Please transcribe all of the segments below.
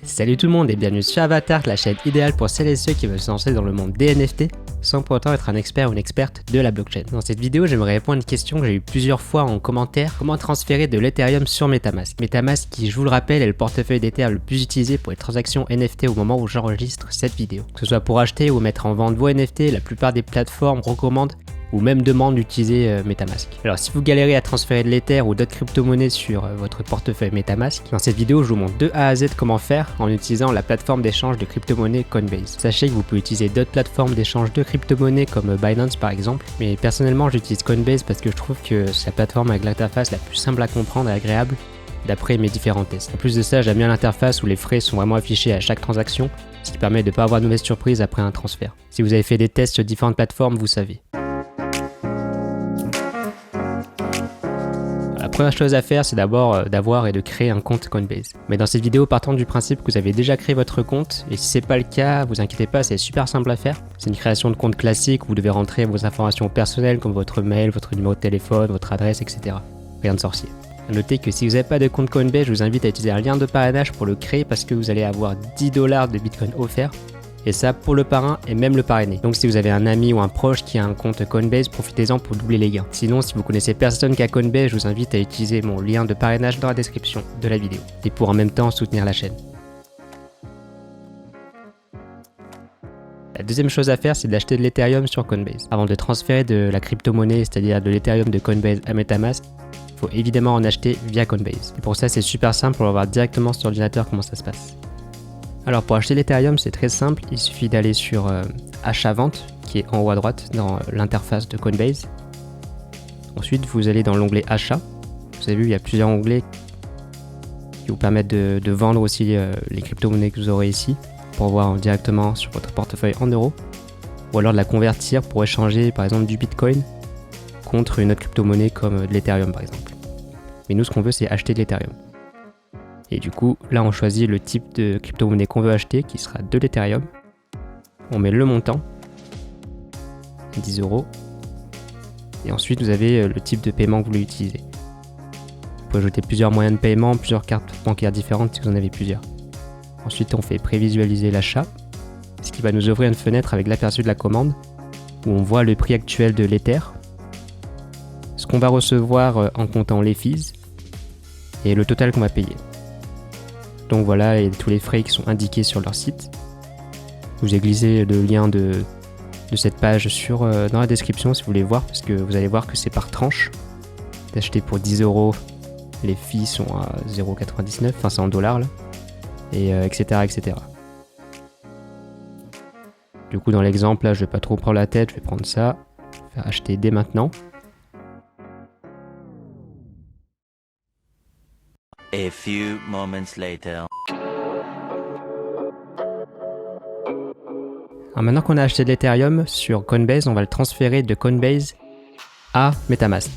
Salut tout le monde et bienvenue sur Avatar, la chaîne idéale pour celles et ceux qui veulent se lancer dans le monde des NFT sans pour autant être un expert ou une experte de la blockchain. Dans cette vidéo, j'aimerais répondre à une question que j'ai eu plusieurs fois en commentaire: comment transférer de l'Ethereum sur Metamask. Metamask qui, je vous le rappelle, est le portefeuille d'Ether le plus utilisé pour les transactions NFT au moment où j'enregistre cette vidéo. Que ce soit pour acheter ou mettre en vente vos NFT, la plupart des plateformes recommandent ou même demande d'utiliser Metamask. Alors si vous galérez à transférer de l'Ether ou d'autres crypto-monnaies sur votre portefeuille Metamask, dans cette vidéo je vous montre de A à Z comment faire en utilisant la plateforme d'échange de crypto-monnaies Coinbase. Sachez que vous pouvez utiliser d'autres plateformes d'échange de crypto-monnaies comme Binance par exemple, mais personnellement j'utilise Coinbase parce que je trouve que c'est la plateforme avec l'interface la plus simple à comprendre et agréable d'après mes différents tests. En plus de ça, j'aime bien l'interface où les frais sont vraiment affichés à chaque transaction, ce qui permet de ne pas avoir de mauvaises surprises après un transfert. Si vous avez fait des tests sur différentes plateformes, vous savez. La première chose à faire, c'est d'abord d'avoir et de créer un compte Coinbase. Mais dans cette vidéo, partons du principe que vous avez déjà créé votre compte, et si c'est pas le cas, vous inquiétez pas, c'est super simple à faire. C'est une création de compte classique où vous devez rentrer vos informations personnelles comme votre mail, votre numéro de téléphone, votre adresse, etc. Rien de sorcier. A noter que si vous n'avez pas de compte Coinbase, je vous invite à utiliser un lien de parrainage pour le créer parce que vous allez avoir $10 de Bitcoin offerts. Et ça pour le parrain et même le parrainé. Donc si vous avez un ami ou un proche qui a un compte Coinbase, profitez-en pour doubler les gains. Sinon, si vous connaissez personne qui a Coinbase, je vous invite à utiliser mon lien de parrainage dans la description de la vidéo. Et pour en même temps soutenir la chaîne. La deuxième chose à faire, c'est d'acheter de l'Ethereum sur Coinbase. Avant de transférer de la crypto-monnaie, c'est-à-dire de l'Ethereum de Coinbase à Metamask, il faut évidemment en acheter via Coinbase. Et pour ça, c'est super simple pour voir directement sur l'ordinateur comment ça se passe. Alors pour acheter l'Ethereum, c'est très simple, il suffit d'aller sur achat-vente qui est en haut à droite dans l'interface de Coinbase. Ensuite, vous allez dans l'onglet achat. Vous avez vu, il y a plusieurs onglets qui vous permettent de vendre aussi les crypto-monnaies que vous aurez ici pour voir directement sur votre portefeuille en euros, ou alors de la convertir pour échanger par exemple du Bitcoin contre une autre crypto-monnaie comme de l'Ethereum par exemple. Mais nous, ce qu'on veut, c'est acheter de l'Ethereum. Et du coup, là, on choisit le type de crypto-monnaie qu'on veut acheter, qui sera de l'Ethereum. On met le montant, 10 €. Et ensuite, vous avez le type de paiement que vous voulez utiliser. Vous pouvez ajouter plusieurs moyens de paiement, plusieurs cartes bancaires différentes si vous en avez plusieurs. Ensuite, on fait prévisualiser l'achat, ce qui va nous ouvrir une fenêtre avec l'aperçu de la commande, où on voit le prix actuel de l'Ether, ce qu'on va recevoir en comptant les fees, et le total qu'on va payer. Donc voilà, et tous les frais qui sont indiqués sur leur site. Je vous ai glissé le lien de cette page dans la description si vous voulez voir, parce que vous allez voir que c'est par tranche. D'acheter pour 10 €, les fees sont à 0,99, enfin c'est en dollars là, et etc., etc. Du coup dans l'exemple là, je vais pas trop prendre la tête, je vais prendre ça, faire acheter dès maintenant. A few moments later. Alors maintenant qu'on a acheté de l'Ethereum sur Coinbase, on va le transférer de Coinbase à Metamask.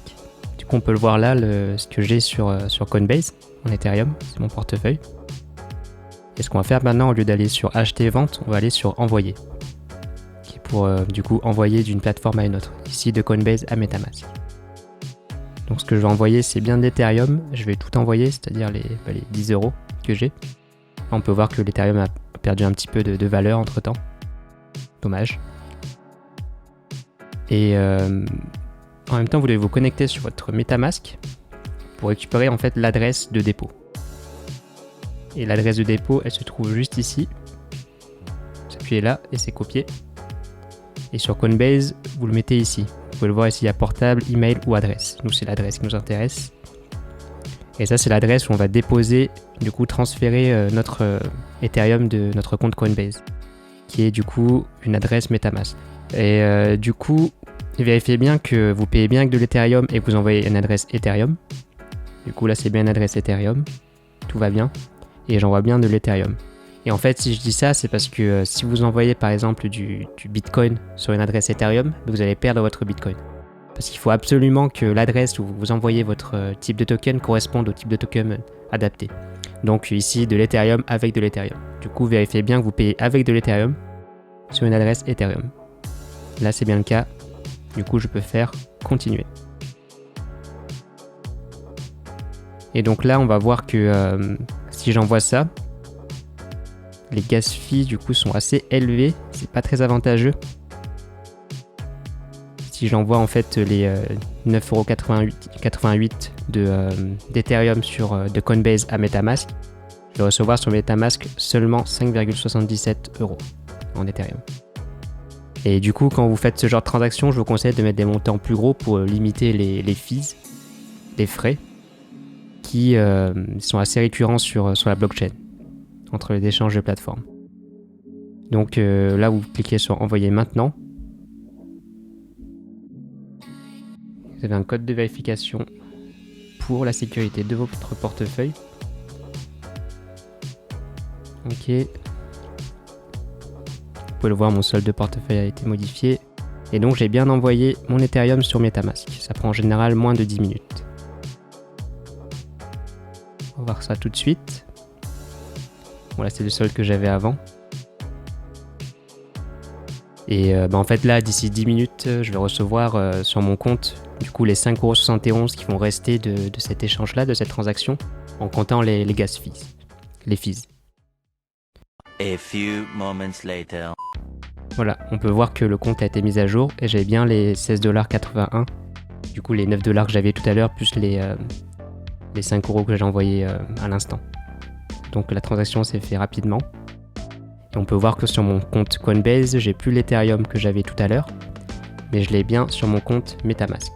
Du coup on peut le voir là, ce que j'ai sur Coinbase en Ethereum, c'est mon portefeuille. Et ce qu'on va faire maintenant, au lieu d'aller sur acheter et vente, on va aller sur envoyer, qui est pour du coup envoyer d'une plateforme à une autre, ici de Coinbase à Metamask. Donc ce que je vais envoyer, c'est bien de l'Ethereum, je vais tout envoyer, c'est-à-dire les 10 € que j'ai. Là, on peut voir que l'Ethereum a perdu un petit peu de valeur entre temps. Dommage. Et en même temps, vous devez vous connecter sur votre Metamask pour récupérer en fait l'adresse de dépôt. Et l'adresse de dépôt, elle se trouve juste ici. Vous appuyez là et c'est copié. Et sur Coinbase, vous le mettez ici. Vous pouvez le voir ici, il y a portable, email ou adresse. Nous, c'est l'adresse qui nous intéresse. Et ça, c'est l'adresse où on va déposer, du coup, transférer notre Ethereum de notre compte Coinbase, qui est du coup une adresse Metamask. Et du coup, vérifiez bien que vous payez bien avec de l'Ethereum et que vous envoyez une adresse Ethereum. Du coup, là, c'est bien une adresse Ethereum. Tout va bien. Et j'envoie bien de l'Ethereum. Et en fait, si je dis ça, c'est parce que si vous envoyez par exemple du Bitcoin sur une adresse Ethereum, vous allez perdre votre Bitcoin. Parce qu'il faut absolument que l'adresse où vous envoyez votre type de token corresponde au type de token adapté. Donc ici, de l'Ethereum avec de l'Ethereum. Du coup, vérifiez bien que vous payez avec de l'Ethereum sur une adresse Ethereum. Là, c'est bien le cas. Du coup, je peux faire continuer. Et donc là, on va voir que si j'envoie ça, les gas fees du coup sont assez élevés, c'est pas très avantageux. Si j'envoie en fait les 9,88€ d'Ethereum de Coinbase à Metamask, je vais recevoir sur Metamask seulement 5,77€ en Ethereum. Et du coup, quand vous faites ce genre de transaction, je vous conseille de mettre des montants plus gros pour limiter les fees, les frais, qui sont assez récurrents sur la blockchain, entre les échanges de plateformes. Donc là, vous cliquez sur envoyer maintenant. Vous avez un code de vérification pour la sécurité de votre portefeuille. Ok. Vous pouvez le voir, mon solde de portefeuille a été modifié. Et donc j'ai bien envoyé mon Ethereum sur Metamask. Ça prend en général moins de 10 minutes. On va voir ça tout de suite. Voilà, c'est le solde que j'avais avant. Et en fait là, d'ici 10 minutes, je vais recevoir sur mon compte du coup les 5,71€ qui vont rester de cet échange-là, de cette transaction, en comptant les gas fees, les fees. A few moments later. Voilà, on peut voir que le compte a été mis à jour et j'avais bien les 16,81$. Du coup, les 9$ que j'avais tout à l'heure, plus les 5€ que j'ai envoyés à l'instant. Donc la transaction s'est faite rapidement. Et on peut voir que sur mon compte Coinbase, j'ai plus l'Ethereum que j'avais tout à l'heure, mais je l'ai bien sur mon compte Metamask.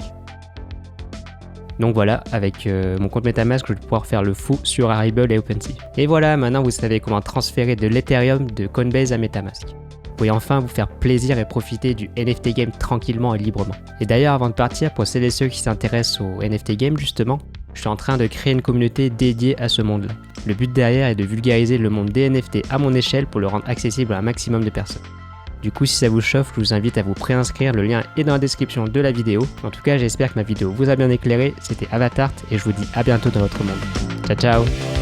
Donc voilà, avec mon compte Metamask, je vais pouvoir faire le fou sur Rarible et OpenSea. Et voilà, maintenant vous savez comment transférer de l'Ethereum de Coinbase à Metamask. Vous pouvez enfin vous faire plaisir et profiter du NFT game tranquillement et librement. Et d'ailleurs, avant de partir, pour celles et ceux qui s'intéressent au NFT game justement, je suis en train de créer une communauté dédiée à ce monde-là. Le but derrière est de vulgariser le monde des NFT à mon échelle pour le rendre accessible à un maximum de personnes. Du coup, si ça vous chauffe, je vous invite à vous préinscrire, le lien est dans la description de la vidéo. En tout cas, j'espère que ma vidéo vous a bien éclairé, c'était Avatart et je vous dis à bientôt dans votre monde. Ciao ciao.